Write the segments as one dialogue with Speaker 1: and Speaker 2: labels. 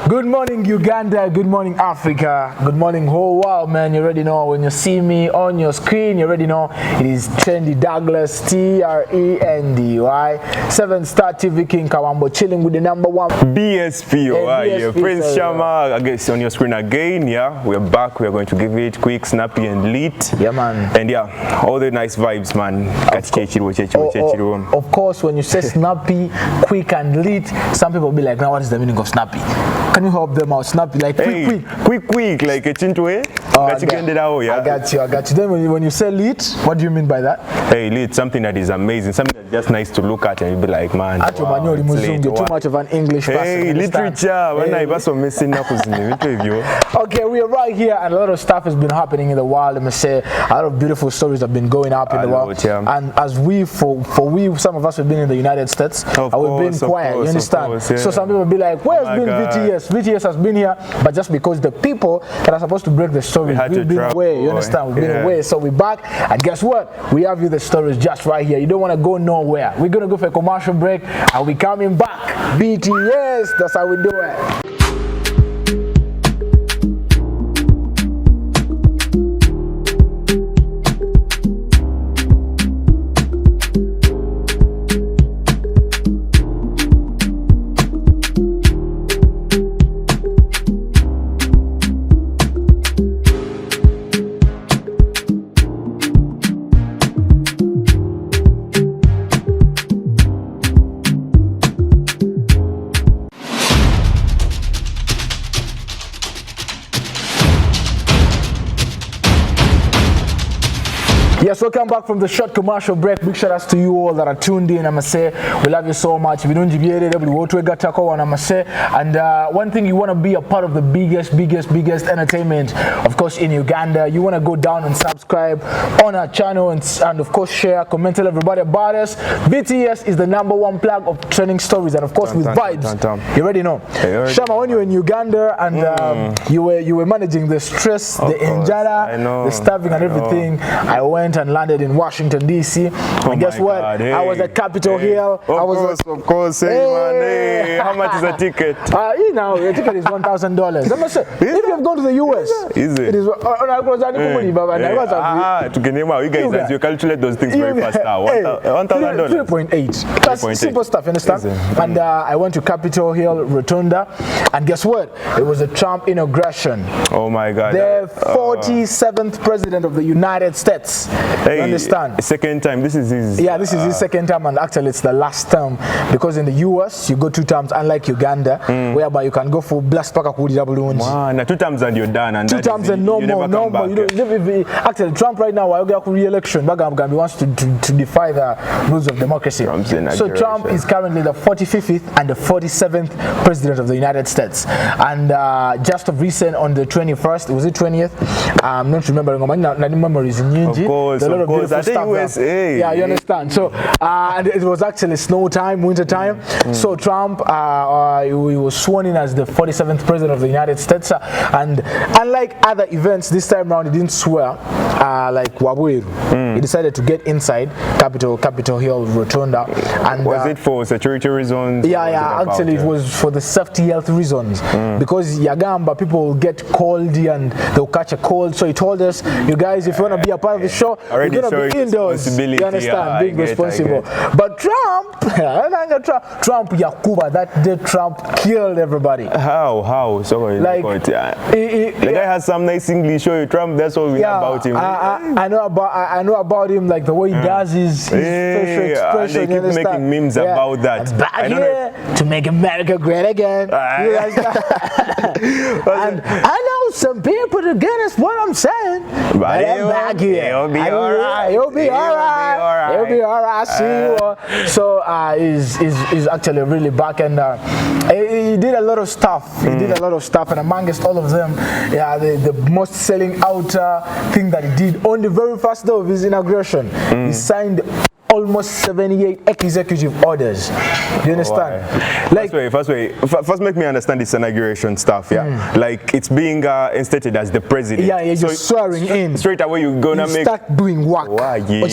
Speaker 1: Good morning, Uganda. Good morning, Africa. Good morning, whole world, man. You already know when you see me on your screen, you already know it is Trendy Douglas, Trendy. 7-star TV King Kawambo chilling with the number one
Speaker 2: BSP. Prince Shama, I guess on your screen again. Yeah, we're back. We're going to give it quick, snappy, and lit.
Speaker 1: Yeah, man.
Speaker 2: And yeah, all the nice vibes, man.
Speaker 1: Of course, when you say snappy, quick, and lit, some people be like, now what is the meaning of snappy? Can you help them out? Snappy, like quick,
Speaker 2: like a chintwe.
Speaker 1: I got you. Then when you say lit, what do you mean by that?
Speaker 2: Hey, lit, something that is amazing, something that's just nice to look at, and you'll be like, man, wow,
Speaker 1: too much of an English person.
Speaker 2: Hey, literature.
Speaker 1: Okay, we are right here, and a lot of stuff has been happening in the world. Let me say, a lot of beautiful stories have been going up in the world. And as some of us have been in the United States, we've been quiet. You understand? So some people will be like, where's been BTS? BTS has been here, but just because the people that are supposed to break the story, we've been away. You understand? We've been away, so we're back. And guess what? We have you the stories just right here. You don't want to go nowhere. We're gonna go for a commercial break, and we're coming back. BTS, that's how we do it. Yes, welcome back from the short commercial break. Big shout outs to you all that are tuned in. I'ma say we love you so much. And one thing, you want to be a part of the biggest entertainment, of course, in Uganda. You want to go down and subscribe on our channel and of course share, comment, tell everybody about us. BTS is the number one plug of trending stories, and of course with vibes. You already know. Shama, when you were in Uganda and you were managing the stress, the injera, the starving and everything, I went and landed in Washington D.C. and guess what? I was at Capitol Hill.
Speaker 2: Of course. Hey, how much is a ticket?
Speaker 1: You know, the ticket is $1,000. Let me say, if you have gone to the US,
Speaker 2: is it?
Speaker 1: It is.
Speaker 2: You guys, you calculate those things very fast now. $1,000.
Speaker 1: 3.8. That's simple stuff, you understand? And I went to Capitol Hill Rotunda, and guess what? It was a Trump inauguration.
Speaker 2: Oh my God!
Speaker 1: The 47th president of the United States.
Speaker 2: Hey,
Speaker 1: you understand?
Speaker 2: Second time. This is his.
Speaker 1: Yeah, this is his second time, and actually it's the last term, because in the US you go 2 times, unlike Uganda, whereby you can go for blast paka kudi bulungi.
Speaker 2: Wow, 2 times and you're done. And
Speaker 1: 2 times and no more. Actually, Trump right now, while we are re-election, he wants to defy the rules of democracy. So Trump is currently the 45th and the 47th president of the United States, and just of recent on the 21st, was it 20th? I'm not remembering. My memory is in
Speaker 2: Of course.
Speaker 1: Yeah, you understand. So and it was actually snow time, winter time. So Trump, he was sworn in as the 47th president of the United States, and unlike other events, this time around he didn't swear like Wabuiru. He decided to get inside Capitol Hill Rotunda. And
Speaker 2: was it for security reasons?
Speaker 1: Yeah, actually it was for the safety health reasons, because Yagamba people will get cold and they'll catch a cold. So he told us, you guys, if you want to be a part of the show, you're going to be indoors. You understand? Being responsible. But Trump, Yakuba, that day Trump killed everybody.
Speaker 2: How? Sorry. The guy has some nice English. Trump, that's all we know about him.
Speaker 1: I know about him, like the way he does his facial expression.
Speaker 2: And they keep making memes about that.
Speaker 1: I'm back here to make America great again. And I know some people are against what I'm saying, but I'm back here.
Speaker 2: It'll be alright.
Speaker 1: You'll be alright. See you. So he's actually really back, and he did a lot of stuff. And amongst all of them, the most selling out thing that he did on the very first day of his inauguration, he signed almost 78 executive orders. You understand? Like,
Speaker 2: first make me understand this inauguration stuff, yeah? Like, it's being instated as the president.
Speaker 1: Yeah, you're swearing in.
Speaker 2: Straight away, you're gonna
Speaker 1: start doing work.
Speaker 2: Wow, yeah.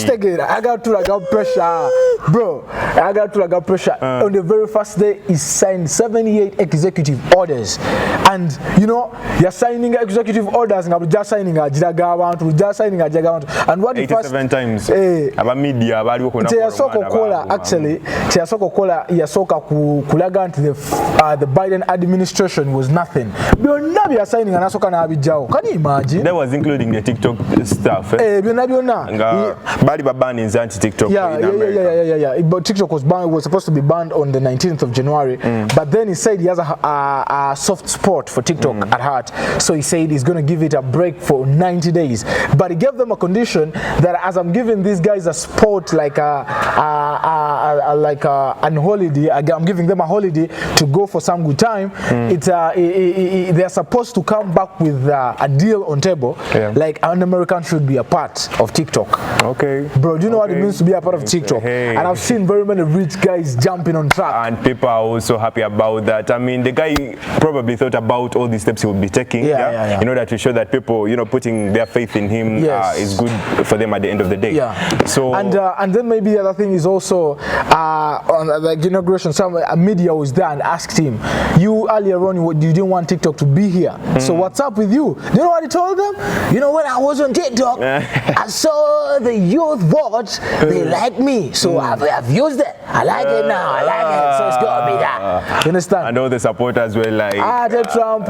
Speaker 1: I got pressure. Bro, I got pressure. On the very first day, he signed 78 executive orders. And, you know, you're signing executive orders, and I'm just signing a Jagawant, and what the first
Speaker 2: 87 times. About media, about
Speaker 1: actually, the Biden administration was nothing. Can you imagine?
Speaker 2: That was including the TikTok stuff. TikTok.
Speaker 1: Yeah. But TikTok was supposed to be banned on the 19th of January. But then he said he has a soft spot for TikTok at heart. So he said he's going to give it a break for 90 days. But he gave them a condition that as I'm giving these guys a sport like an holiday, I'm giving them a holiday to go for some good time. They're supposed to come back with a deal on table. Like an American should be a part of TikTok.
Speaker 2: Okay.
Speaker 1: Bro, do you know what it means to be a part of TikTok? And I've seen very many rich guys jumping on track.
Speaker 2: And people are also happy about that. I mean, the guy probably thought about all these steps he would be taking in order to show that people, you know, putting their faith in him is good for them at the end of the day. So
Speaker 1: and then maybe the other thing is also on the inauguration, some media was there and asked him, you earlier on you didn't want TikTok to be here. So what's up with you? You know what he told them? You know, when I was on TikTok, I saw the youth vote, they like me, so I've used it. I like it now, I like it, so it's gonna be that. You understand?
Speaker 2: And all the supporters were like,
Speaker 1: Trump,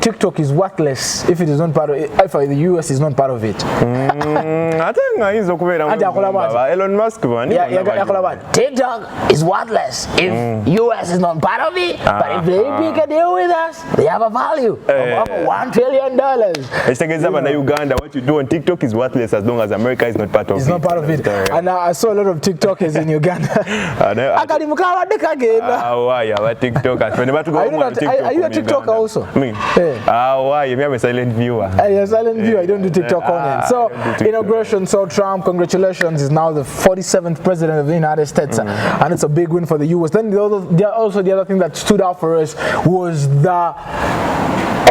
Speaker 1: TikTok is worthless if it is not part of it, if the US is not part of it.
Speaker 2: I think Elon Musk
Speaker 1: TikTok is worthless if US is not part of it, but if they make a deal with us, they have a value of $1 trillion.
Speaker 2: Uganda, what you do on TikTok is worthless as long as America is not part of it.
Speaker 1: It's not part of it. And I saw a lot of TikTokers in Uganda.
Speaker 2: Are you
Speaker 1: a TikToker also?
Speaker 2: Me? I'm a silent viewer.
Speaker 1: You're a silent viewer. I don't do TikTok content. So, inauguration, so Trump, congratulations, is now the 47th president of the United States. And it's a big win for the US. Then the other thing that stood out for us was the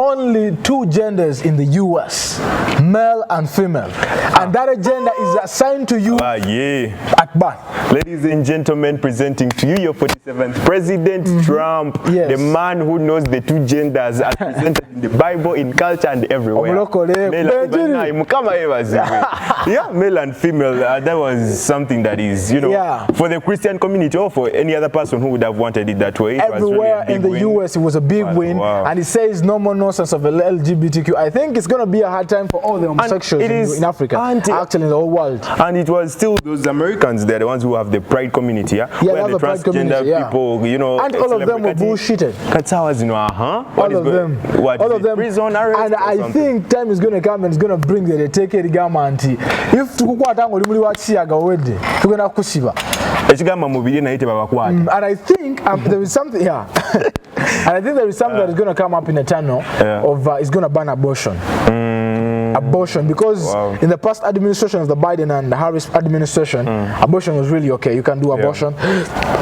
Speaker 1: only two genders in the US, male and female, and that agenda is assigned to you at birth.
Speaker 2: Ladies and gentlemen, presenting to you your 47th President Trump, the man who knows the two genders as presented in the Bible, in culture, and everywhere. Male and female. That was something that is, you know, for the Christian community or for any other person who would have wanted it that way.
Speaker 1: Everywhere in the US, it was a big win, and it says no more nonsense of LGBTQ. I think it's going to be a hard time for all the homosexuals in Africa, actually in the whole world.
Speaker 2: And it was still those Americans, they're the ones who have the pride community, where the transgender people, you know,
Speaker 1: and all of them were bullshitted. All of them.
Speaker 2: Prison
Speaker 1: arrest, and I think time is going to come and it's going to bring the take it government. If tukukwatanga oli wachiyaga wedde tugenda kusiba
Speaker 2: ekigamba mubiri naite babakwata.
Speaker 1: And I think there is something and I think there is something that is going to come up in a tunnel of it's going to ban abortion. Abortion, because in the past administration of the Biden and the Harris administration, abortion was really okay. You can do abortion.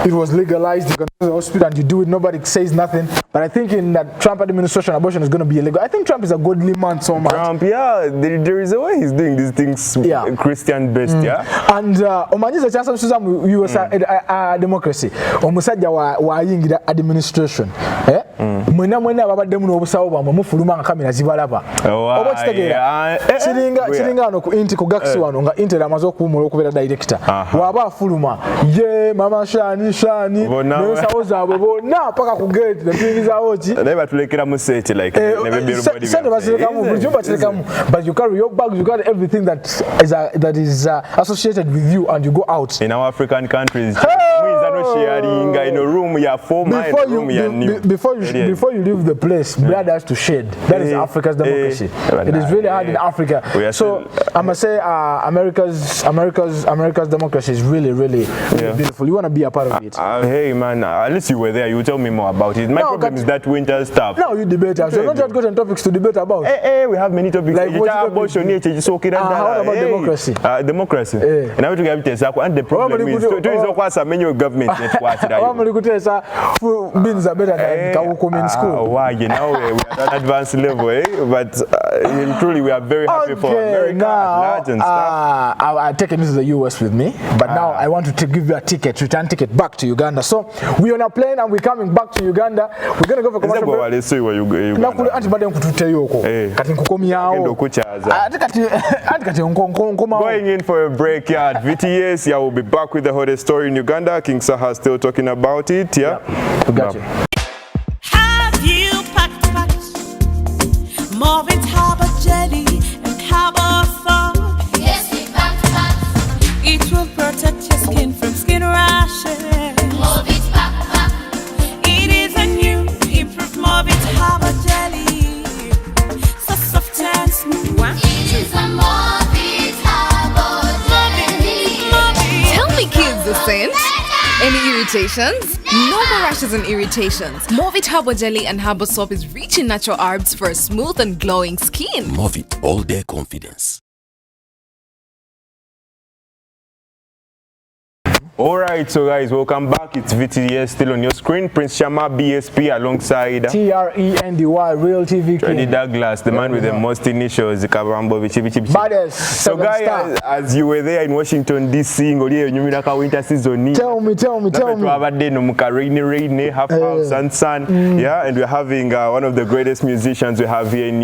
Speaker 1: It was legalized. You can go to the hospital and you do it. Nobody says nothing. But I think in that Trump administration, abortion is going to be illegal. I think Trump is a godly man so much.
Speaker 2: Trump, there is a way he's doing these things Christian based,
Speaker 1: And omanyiza chance of US democracy. Omusajja wa yingira administration. Mwena babadde muno obusawo bwamwe mufuluma nga kamera zibalaba. Oba kitegeera. Kiringa wano ku inti ku gaksi wano nga inti amaze okuwumula okubeera director. Waba afuluma ye mama shani n'ensawo zaabwe bonna paka ku gate netuyingizaawo ki.
Speaker 2: Naye batulekera mu seeti like
Speaker 1: sente baterekamu buli kimu baterekamu, but you carry your bag, you got everything that is associated with you and you go out.
Speaker 2: In our African countries, sharing in a room, you have 4 miles.
Speaker 1: Before you leave the place, blood has to shed. That is Africa's democracy. It is really hard in Africa. So I must say, America's democracy is really beautiful. You want to be a part of it.
Speaker 2: Hey man, at least you were there. You tell me more about it. My problem is that winter stuff.
Speaker 1: Now you debate. So not just got topics to debate about.
Speaker 2: Hey, we have many topics.
Speaker 1: Like what about democracy?
Speaker 2: Democracy. And I want to get this. And the problem is to many government
Speaker 1: beans are better than Kawukum in school.
Speaker 2: Why you know we are at advanced level, but truly we are very happy for America
Speaker 1: now,
Speaker 2: and stuff.
Speaker 1: I've taken this to the US with me, but now I want to give you a return ticket back to Uganda. So we're on a plane and we're coming back to Uganda. We're gonna go for commercial break.
Speaker 2: Going in for a break, yeah. VTS, yeah, we'll be back with the hottest story in Uganda. King Saha still talking about it, yeah.
Speaker 1: We got you.
Speaker 3: Have you packed more with harbor jelly and harbor soap?
Speaker 4: Yes, we packed.
Speaker 3: It will protect your skin from skin rashes.
Speaker 4: More with pack.
Speaker 3: It is a new improved Morbid Harbor Jelly. So soft and smooth.
Speaker 4: It is a Morbid Harbor Jelly.
Speaker 5: Tell me, kids, the scent. Any irritations? No more rashes and irritations. Movit Harbor Jelly and Harbor Soap is rich in natural herbs for a smooth and glowing skin.
Speaker 6: Movit all day confidence.
Speaker 2: Alright, so guys, welcome back. It's VTS still on your screen. Prince Shama BSP alongside
Speaker 1: TRENDY Real TV King.
Speaker 2: Douglas, the man with the most initials. So guys, as you were there in Washington DC, winter season.
Speaker 1: Tell me.
Speaker 2: Rainy, half sun. Yeah, and we're having one of the greatest musicians we have here in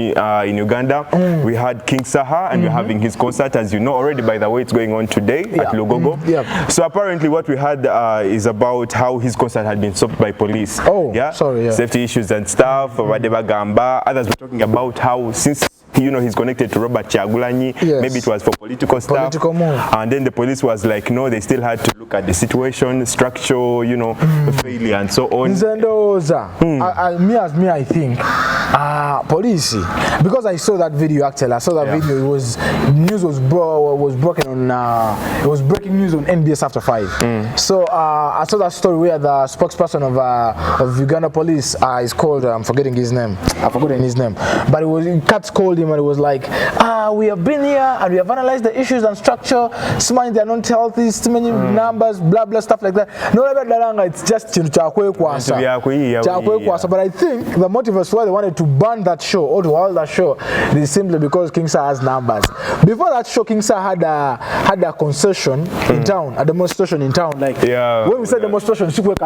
Speaker 2: Uganda. We had King Saha, and we're having his concert, as you know already. By the way, it's going on today at Logogo. So apparently, what we had is about how his concert had been stopped by police.
Speaker 1: Oh,
Speaker 2: yeah,
Speaker 1: sorry, yeah.
Speaker 2: Safety issues and stuff. Others were talking about how since he's connected to Robert Chagulanyi, maybe it was for political stuff. And then the police was like, no, they still had to look at the situation, structure, failure and so on.
Speaker 1: I think police, because I saw that video actually. I saw that video. It was news was broken on it was breaking news on NBS After 5. So I saw that story where the spokesperson of Uganda police is called I'm forgetting his name. But it was Cats called him and it was like, we have been here and we have analyzed the issues and structure. Some they are not healthy, too many numbers, blah blah stuff like that. No, it's just but I think the motive was why they wanted to ban that show or to hold that show is simply because King Saha has numbers. Before that show, King Saha had a concession in town, a demonstration in town. Like when we said demonstration, but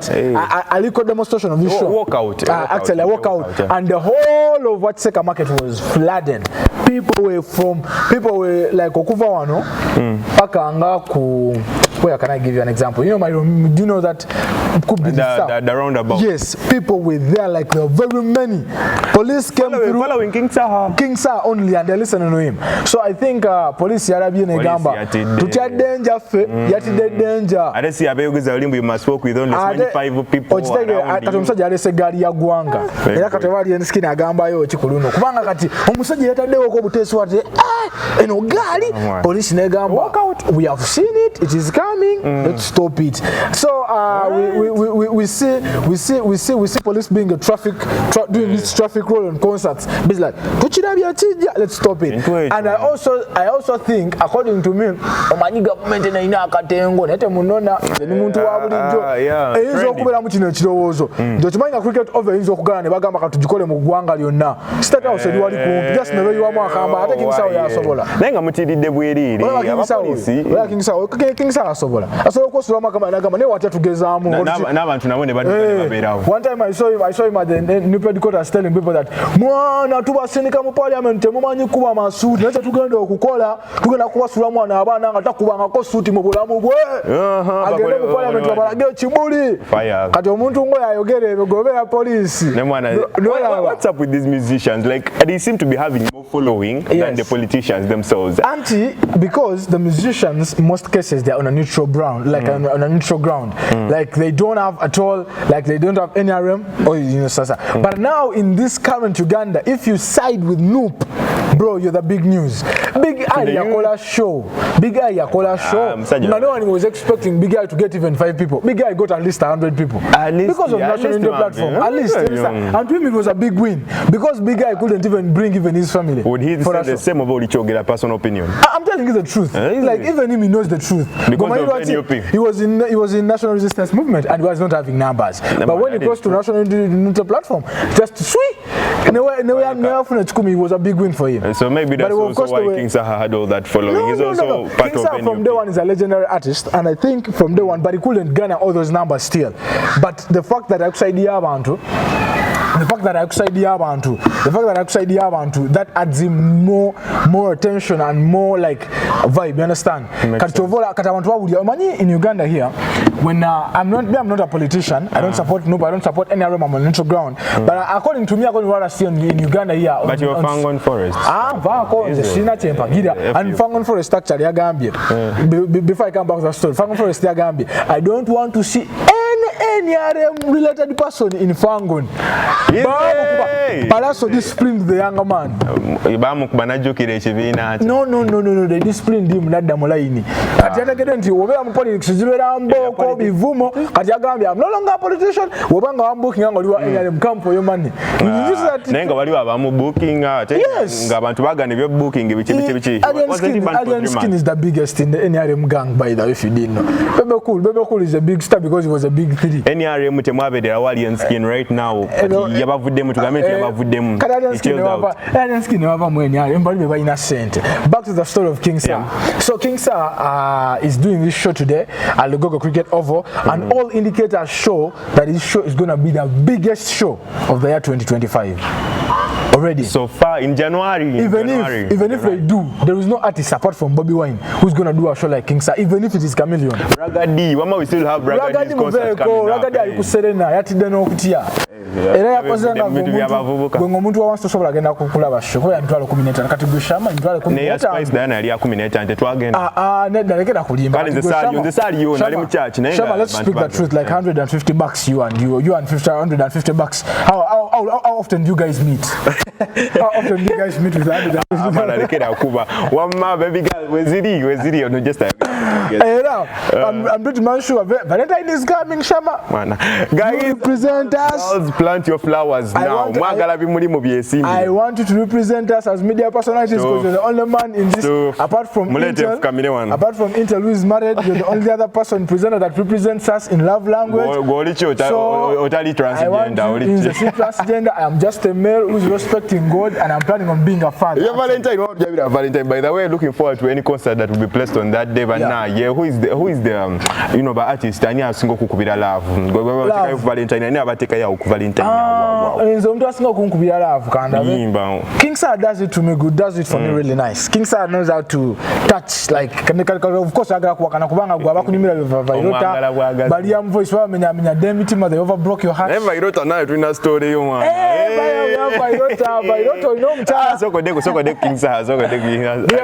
Speaker 1: a liquor demonstration of this show.
Speaker 2: Walkout.
Speaker 1: Actually, a walkout, and the whole of Watseka market was flooded. People were like Okuvawano, Pakanga ku. Where can I give you an example? Do you know that
Speaker 2: the roundabout?
Speaker 1: Yes, people were there like there were very many. Police came
Speaker 2: following King
Speaker 1: Saha only, and they're listening to him. So I think police Arabian Gamba to tell danger, danger.
Speaker 2: I don't see a you must work with only 25 people.
Speaker 1: We have seen it. It is coming. Let's stop it. So we see police being a doing this traffic roll on concerts. It's like let's stop it. And I also think, according to me, government cricket over One time I saw him at the new headquarters telling people that mwana tubasenika mu parliament temumanyi kuba masuti naye tugenda okukola tugenda kubasula mwana abaana nga takubangako suuti mu bulamu bwe agende mu parliament abalage kibuli kati omuntu ngoyo ayogera ebigobera poliisi.
Speaker 2: What's up with these musicians? Like they seem to be having more following than the politicians themselves.
Speaker 1: Because the musicians in most cases they're on a neutral ground, like on a neutral ground. Like they don't have at all, like they don't have NRM or Sasa. But now in this current Uganda, if you side with Noop, bro, you're the big news. Big Eye Yakola show. Big Eye Yakola show. No one was expecting Big Eye to get even 5 people. Big Eye got at least 100 people. Because of national media platform. At least. And to him it was a big win. Because Big Eye couldn't even bring even his family.
Speaker 2: Would he say the same about Ichogera personal opinion?
Speaker 1: I'm telling you the truth. Like even him, he knows the truth.
Speaker 2: Because of NUP.
Speaker 1: He was in National Resistance Movement and he was not having numbers. But when he goes to National Media platform, just sweet. He was a big win for him.
Speaker 2: And so maybe that's also why King Saha had all that following. He's also part
Speaker 1: King
Speaker 2: of
Speaker 1: Saha from day one is a legendary artist, and I think from day one, but he couldn't garner all those numbers still. But the fact that outside the Abantu, that adds him more attention and more like vibe. You understand? In Uganda here, when I'm not a politician, I don't support Noop, I don't support any other on neutral ground. But according to me, according to what I see in Uganda here,
Speaker 2: but you're Fangon Forest.
Speaker 1: And Fangon Forest actually Gambia. Before I come back to the story, Fangon Forest Gambia. I don't want to see any other related person in Fangon. Palazzo disciplined the younger man. No, they disciplined him. I'm no longer a politician. Come for your money. Yes. Alien Skin is the biggest in the NRM gang, by the way, if you didn't know. Bebe Cool is a big star because he was a big three.
Speaker 2: NRM Alien Skin right now.
Speaker 1: Back to the story of King Saha. So King Saha is doing this show today at Lugogo Cricket Oval, and all indicators show that this show is going to be the biggest show of the year 2025. Already.
Speaker 2: So far in January.
Speaker 1: Even if they do, there is no artist apart from Bobby Wine who's gonna do a show like King Saha, even if it is Chameleon.
Speaker 2: Ragadi, Mama, we still have Ragadi's concert coming up.
Speaker 1: Ragadi alikuserena yatide n'okutia. Era yakozanga omuntu wants to sobola agenda kukulaba show ko yantwala 15 kati gushama ntwala 15.
Speaker 2: Ne ya Spice Diana yali ya 15 ante twagenda.
Speaker 1: Nedda lekera kulimba.
Speaker 2: Kale nze sali Yona ali mu church naye.
Speaker 1: Shama, let's speak the truth, like $150 you and $150. How often do you guys meet? How often do you guys meet with $150?
Speaker 2: Wamma baby girl, weziri no just
Speaker 1: I'm pretty much sure Valentine is coming, Shama.
Speaker 2: Guys,
Speaker 1: represent us.
Speaker 2: Plant your flowers now.
Speaker 1: I want you to represent us as media personalities because you're the only man in this. Apart from Intel, who is married, you're the only other person presenter that represents us in love language. So I want you in the transgender. I am just a male who is respecting God, and I'm planning on being a father.
Speaker 2: Yeah, Valentine. By the way, looking forward to any concert that will be placed on that day. But who is the artist? I single kukubira love. Valentine. I never take a Valentine.
Speaker 1: King Saha does it to me good, does it for me really nice. King Saha knows how to touch, like, of course, I got voice, they over broke your heart.
Speaker 2: Never wrote a night in a story, you want.
Speaker 1: We are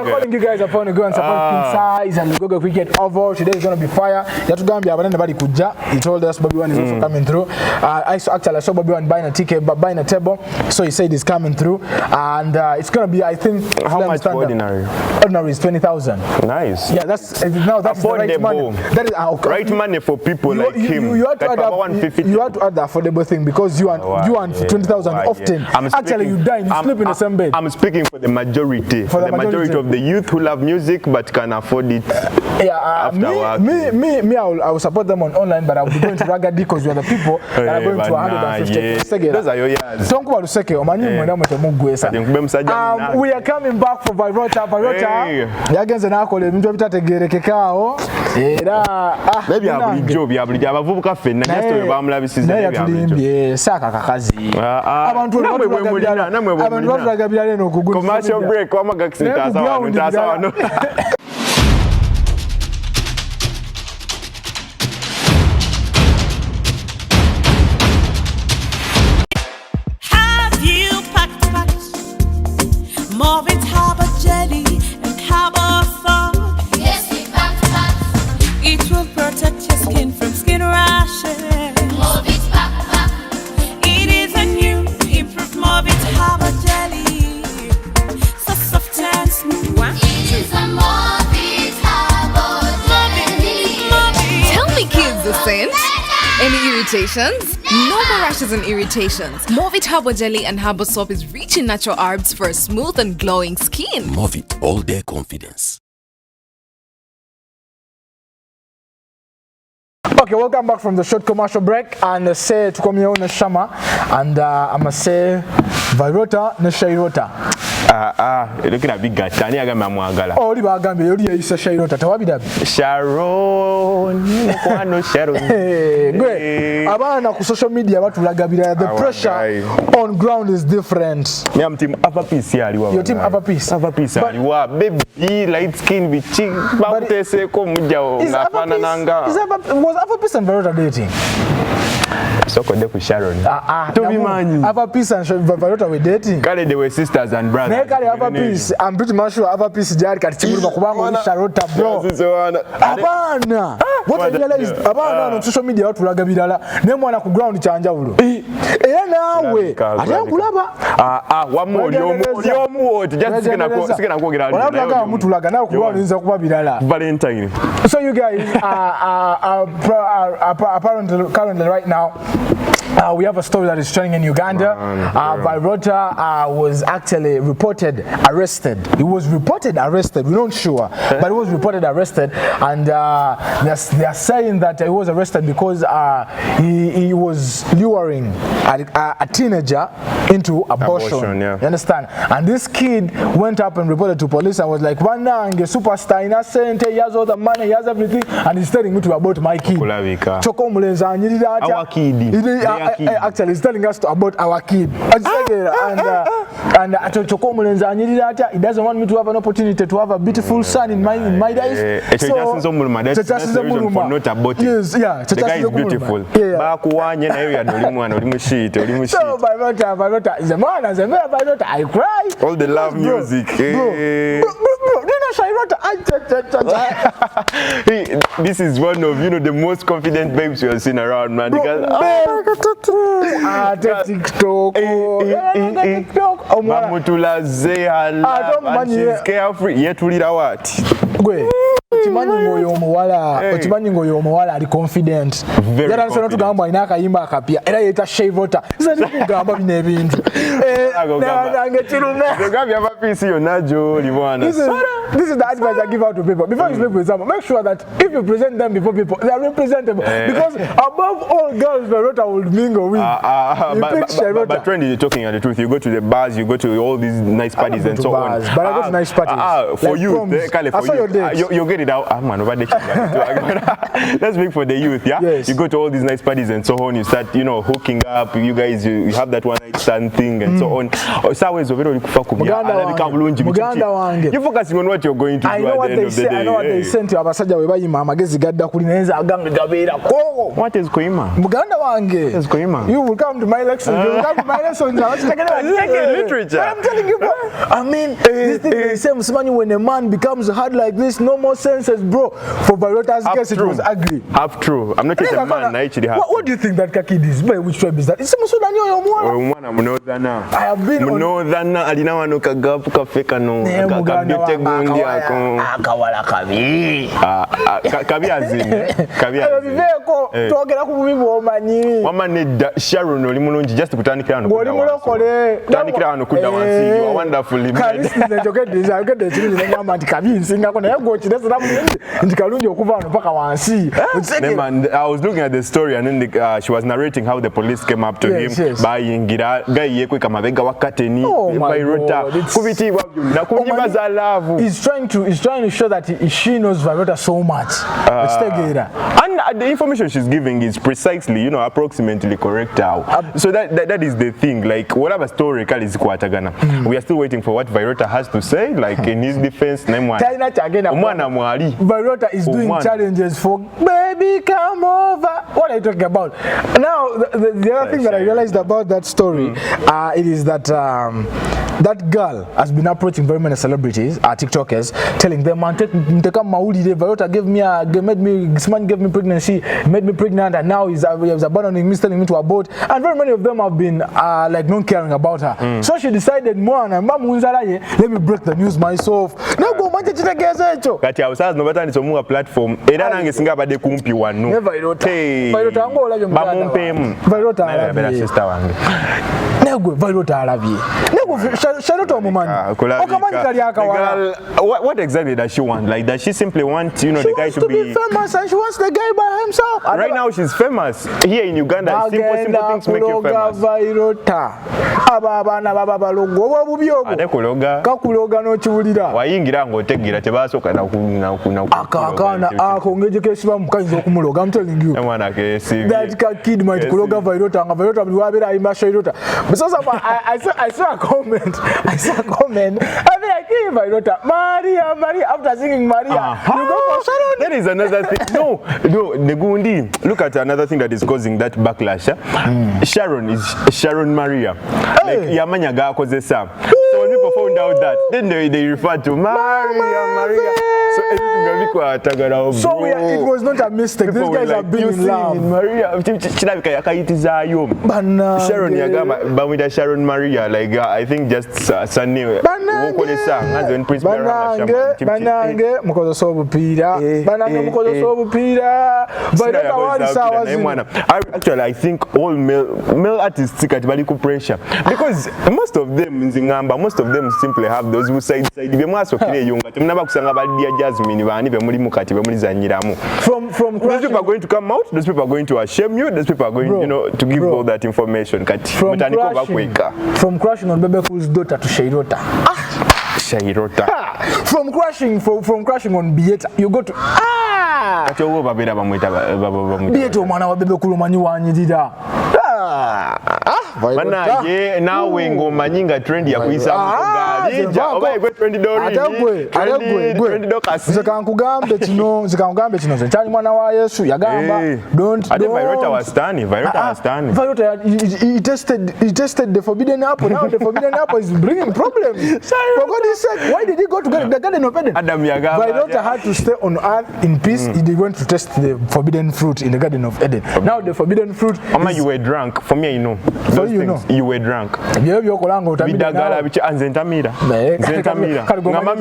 Speaker 1: calling you guys upon to go and support King Saha. He's at Lugogo Cricket Oval. Today is going to be fire. Yatugambia, but nobody could. He told us Bobby One is also coming through. I saw Bobby One buying a ticket, but buying a table. So he said he's coming through, and it's going to be, I think,
Speaker 2: how much for ordinary?
Speaker 1: Ordinary is 20,000.
Speaker 2: Nice.
Speaker 1: Yeah, that's the right money. That is
Speaker 2: right money for people like him.
Speaker 1: You have to add the affordable thing because you and 20,000 often. Actually, you die and you sleep in the same bed.
Speaker 2: I'm speaking for the majority. For the majority of the youth who love music but can afford it. after work.
Speaker 1: Me, I will support them on online, but I will be going to Ragadi because we are the people that are going to 150.
Speaker 2: Those are your years.
Speaker 1: We are coming back for Vairota. Yagenze nakole ebintu bitategerekekaawo era
Speaker 2: maybe abulijjo abavubuka ffenna nyasito bamulabisiza
Speaker 1: byabyo saka kakazi abantu batulagabira leno okugula
Speaker 2: commercial break wamagakisitaasa wano
Speaker 3: Movit Harbour jelly and Harbour fog.
Speaker 4: Yes, we packed.
Speaker 3: It will protect your skin from skin rashes.
Speaker 4: Movit pack.
Speaker 3: It is a new improved Movit Harbour jelly, so soft and smooth.
Speaker 4: It is a Movit Harbour jelly.
Speaker 5: Tell me, kids, the scent. Any irritations? No more rashes and irritations. Movit Harbour Jelly and Harbour Soap is rich in natural herbs for a smooth and glowing skin.
Speaker 6: Movit all day confidence.
Speaker 1: Okay, welcome back from the short commercial break. And say to come here on Shama, and I'm gonna say Vairota na Shairota.
Speaker 2: Looking at big guy. Tani agamba mwagala.
Speaker 1: Oh, oli bagambe oli yayisa Shairota. Tawabidabi.
Speaker 2: Sharon. Kwano Sharon.
Speaker 1: Gwe. Abana ku social media batulagabira. The pressure on ground is different.
Speaker 2: Me am team Upper Peace aliwa.
Speaker 1: Your team Upper Peace.
Speaker 2: Upper Peace aliwa. Baby light skin bichi. Bakutese ko mujja ngafana nanga.
Speaker 1: Was Upper Peace and Vairota dating?
Speaker 2: So kode ku Sharon. To be man.
Speaker 1: Upper Peace and Vairota were dating.
Speaker 2: Kale they were sisters and brothers.
Speaker 1: Kale Upper Peace. I'm pretty much sure Upper Peace jari kati chimuru kubanga oli Sharota bro. Abana. What I realized abana on social media batulagabirala ne mwana ku ground chanjawulo. Era nawe ate kulaba.
Speaker 2: Wamu olyomu just sikena kwogera ali.
Speaker 1: Walaga mutulaga nawe ku ground nza kuba birala.
Speaker 2: Valentine.
Speaker 1: So you guys are currently right now we have a story that is trending in Uganda. Vairota was actually reported arrested. He was reported arrested. We're not sure, but he was reported arrested, and they are saying that he was arrested because he was luring a teenager into abortion.
Speaker 2: Yeah.
Speaker 1: You understand? And this kid went up and reported to police and was like, "Wanang superstar in a center. He has all the money. He has everything, and he's telling me to abort my kid."
Speaker 2: Our kid.
Speaker 1: Actually, he's telling us about our kid. And he doesn't want me to have an opportunity to have a beautiful son in my days. So,
Speaker 2: that's the reason for not aborting.
Speaker 1: Yes, yeah.
Speaker 2: The guy is beautiful.
Speaker 1: So, Vairota is a man, as a man, Vairota, I cry.
Speaker 2: All the love music. This is one of the most confident babes you have seen around, man.
Speaker 1: TikTok.
Speaker 2: Mamutula Zehala. She's carefree. Yetulira what?
Speaker 1: Okimanyi ngoyo omuwala ali confident. Yara nsana tugamba ina akayimba akapya era yeta Shairota. Zali kugamba bino ebintu. Nange kirume.
Speaker 2: Ngambya abapisi yonajo libwana.
Speaker 1: This is the advice I give out to people. Before you speak with someone, make sure that if you present them before people, they are representable. Because above all girls Vairota will mingle with.
Speaker 2: But Trendy, you're talking the truth. You go to the bars, you go to all these nice parties and so on.
Speaker 1: But I go to nice parties.
Speaker 2: For you, you get it out. Let's make for the youth, yeah?
Speaker 1: Yes.
Speaker 2: You go to all these nice parties and so on, you start, hooking up, you guys, you have that one night stand thing and so on. You're focusing on what you're going to do at the end of the day.
Speaker 1: I know what they sent to Abasajja webayima amagezi gadda kulinenza agambe gabeera ko.
Speaker 2: What is Kuyimba?
Speaker 1: Muganda wange.
Speaker 2: What is Kuyimba?
Speaker 1: You will come to my lections. You will come to my lessons.
Speaker 2: Literature.
Speaker 1: But I'm telling you, bro. I mean, this thing they say, Musmani, when a man becomes hard like this, no more senses, bro. For Vairota's case, it was ugly.
Speaker 2: Half true. I'm not just a man. I actually have.
Speaker 1: What do you think that kid is? Which tribe is that? It's Musudani or Mwana? I have been
Speaker 2: Munodana. Alina wano kagapu kafeka no. Kabiote gundi ako.
Speaker 1: Akawala kabi.
Speaker 2: Kabi azini. Kabi azini.
Speaker 1: Viveko. Tuogera kububibu omanyi.
Speaker 2: Wamane Sharon oli mulungi just kutandikira wano.
Speaker 1: Oli mulokole.
Speaker 2: Kutandikira wano kudda wansi. You are wonderfully made.
Speaker 1: Kalisi njokedde nzagedde ekirungi ne ngamba nti kabi nsinga ko naye gwo kirese namu Ndikalungi okuva mpaka wansi.
Speaker 2: I was looking at the story and then she was narrating how the police came up to him bayingira gayiyekwe kamabega wakateni Vairota kubitibwa byonna kunyimba za love.
Speaker 1: He's trying to show that she knows Vairota so much.
Speaker 2: And the information she's giving is precisely, approximately correct. So that is the thing. Like whatever story is kwatagana, we are still waiting for what Vairota has to say. Like in his defense,
Speaker 1: Vairota is doing challenges for baby come over. What are you talking about? Now the other thing that I realized about that story, it is that that girl has been approaching very many celebrities, TikTokers, telling them, man, take Mauli. Vairota gave me this man gave me pregnancy, made me pregnant, and now he's abandoning me, telling me to abort. And very many of them have been like non caring about her. So she decided, let me break the news myself. Now go manche chitegeza echo.
Speaker 2: Kati awusazi nobata ni somunga platform. Era nange singa bade kumpi wanu.
Speaker 1: Vairota ngola yo mwana.
Speaker 2: Bamumpemu.
Speaker 1: Vairota
Speaker 2: alabye. Sister wange.
Speaker 1: Nego Vairota alabye. Nego Charlotte omumanyi. Okamanyi kali akawala.
Speaker 2: What exactly does she want? Like does she simply want, the guy to be
Speaker 1: famous, and she wants the guy by himself.
Speaker 2: Right now she's famous here in Uganda. Simple things make you famous.
Speaker 1: Vairota. Abana baba balongo obubyogo.
Speaker 2: Ate kuloga.
Speaker 1: Kakuloga no chiwulira.
Speaker 2: Wayingira ngotegira tebasoka na
Speaker 1: akakana akongeje kesiba mukazi okumuloga. I'm telling you.
Speaker 2: Mwana kesi.
Speaker 1: That kid might kuloga Vairota nga Vairota bwabera ayimba Vairota. Because I saw a comment. I mean like hey, Vairota Maria after singing Maria you go for Sharon.
Speaker 2: That is another thing. No, Negundi. Look at another thing that is causing that backlash. Sharon is Sharon Maria. Like Yamanya ga kozesa. So when people found out that, then they refer to Maria. So everything
Speaker 1: so it was not a mistake. These guys have been in love.
Speaker 2: Maria, Sharon Yagama, Sharon Maria, like I think just Sunny.
Speaker 1: Banange mukozo sobupira.
Speaker 2: Actually, I think all male artists got very pressure because most of them in Zingamba, most of them simply have those who side. From those people are going to come out, those people are going to ashame you, those people are going, to give all that information.
Speaker 1: From crushing on Bebe Fool's daughter to Shairota. From crushing on Bieta, you go to Bieto mwana wa Bebe Kulumanyi wanyidida.
Speaker 2: Mana ye nawe ngoma nyinga trend ya kuisa mkoga oba egwe trend dori trend dokasi
Speaker 1: zikankugamba kino zenchali mwana wa Yesu yagamba don't
Speaker 2: Vairota was standing
Speaker 1: Vairota he tested the forbidden apple. Now the forbidden apple is bringing problems. For God's sake, why did he go to the Garden of Eden?
Speaker 2: Adam yagamba
Speaker 1: Vairota had to stay on earth in peace. He went to test the forbidden fruit in the Garden of Eden. Now the forbidden fruit
Speaker 2: you were drunk. For me,
Speaker 1: so you know
Speaker 2: you were drunk. Bidagala bichi anzentamira.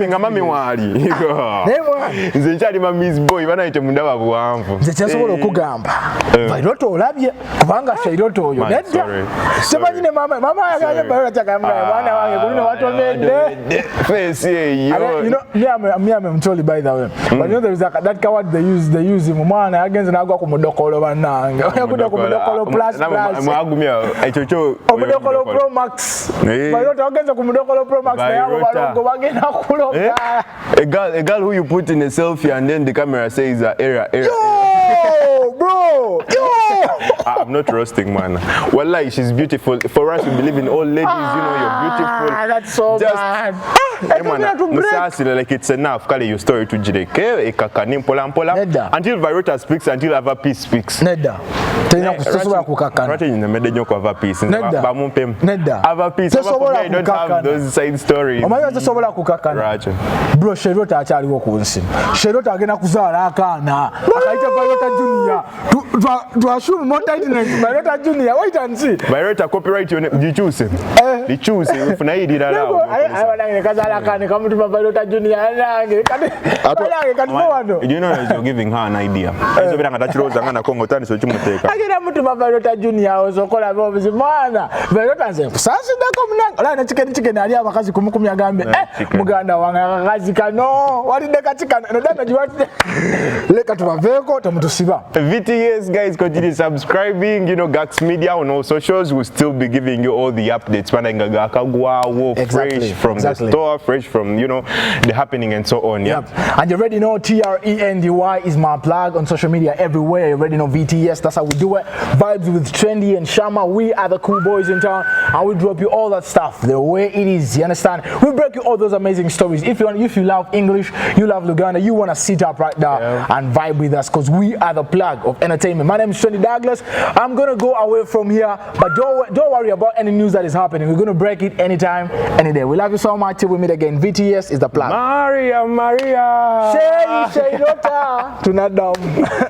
Speaker 2: Ngamami wali. Nzenchali Miss Boy banaite mundaba buwanvu.
Speaker 1: Nzechasobola okugamba. Vairota olabye kubanga Shairota oyo. Sebanyine mama yagaye Vairota kamera mwana wange kulina watomede.
Speaker 2: Face
Speaker 1: me I'm totally by the way. But there is that coward they use him mwana agenze nagwa ku mudokolo banange. Yakuda ku mudokolo plus. Omudokolo Pro Max. Vairota agenze ku mudokolo Pro Max na yabo balongo bagenda kuloga.
Speaker 2: A girl who you put in a selfie and then the camera says error.
Speaker 1: Yo, bro.
Speaker 2: I'm not roasting, man. Wallahi, she's beautiful. For us, we believe in all ladies. You're beautiful.
Speaker 1: That's so bad.
Speaker 2: Like it's enough. Kale your story to Jireke. Until Vairota speaks, until Ava Peace speaks.
Speaker 1: Neda. Tena kusobola kukakana.
Speaker 2: Right in the middle of Ava Peace.
Speaker 1: Neda.
Speaker 2: Ava Peace. I don't have those side stories.
Speaker 1: Omanyi tesobola kukakana. Bro, Shairota akyaliwo ku nsi. Shairota agenda kuzaala akaana. Akaita Vairota Junior. To assume more tightness. Vairota Junior. Wait and see.
Speaker 2: Vairota copyright you choose him. lichuse ufuna yidira lawo
Speaker 1: ayi kazala kane kamuntu babalota junior nange kane wano
Speaker 2: you know you're giving her an idea so bera ngatachiroza ngana kongo tani so chimuteka
Speaker 1: akira muntu babalota junior ozokola bobuzi mwana balota nze sasa ndako munanga la na chicken ali abakazi kumukumya gambe muganda wanga akazi kano wali deka chicken no dana jiwati leka tubaveko tamutusiba
Speaker 2: VTS guys, continue subscribing, you know, Gax Media on all socials. We'll still be giving you all the updates. Fresh from the store, fresh from, you know, the happening and so on. Yeah.
Speaker 1: And you already know TRENDY is my plug on social media everywhere. You already know VTS, that's how we do it. Vibes with Trendy and Shama. We are the cool boys in town. And we drop you all that stuff the way it is. You understand? We break you all those amazing stories. If you love English, you love Uganda, you want to sit up right now and vibe with us because we are the plug of entertainment. My name is Trendy Douglas. I'm gonna go away from here, but don't worry about any news that is happening. We're gonna break it anytime, any day. We love you so much. Till we meet again. VTS is the plug.
Speaker 2: Maria.
Speaker 1: Shay, Dota. To not dumb.